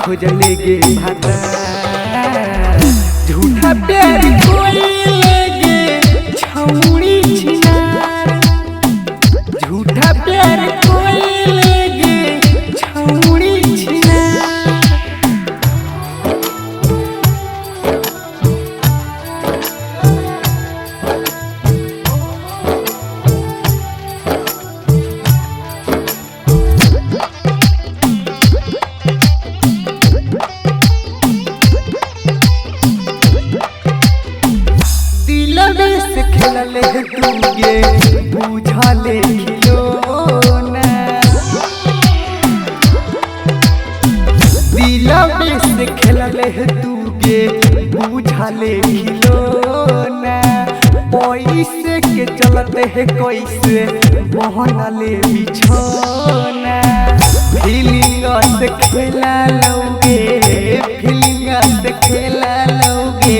खोजले गे भाता झूठा प्यार कोइले गे छौड़ी छिनार झूठा प्यार कोइले गे छौड़ी छिनार। से खेलले तुगे बुझले खिलौना दिलवे से खेलले तुगे बुझले खिलौना पैसे के चलते है कैसे बहनले बिछौना फीलिंग से खेला लोगे फीलिंग से खेला लोगे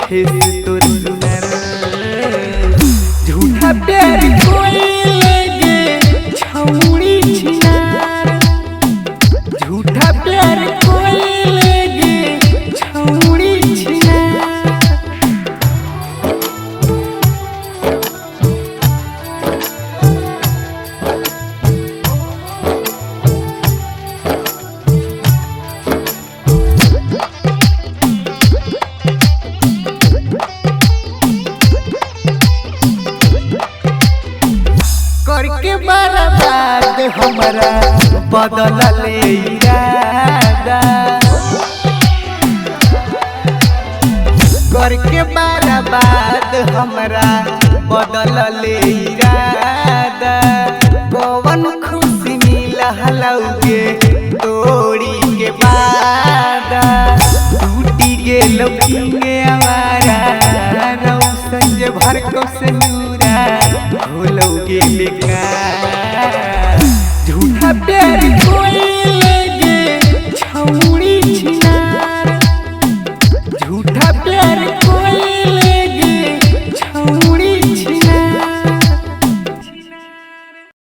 फेस तो झूठा प्यार कोइले गे छौड़ी छिनार झूठा प्यार कोइले गे छौड़ी छिनार। करके बर्बाद हमारा बदलले इरादा करके बर्बाद हमारा बदलले इरादा कौन खुशी मिला लौगे तोड़ी के बाद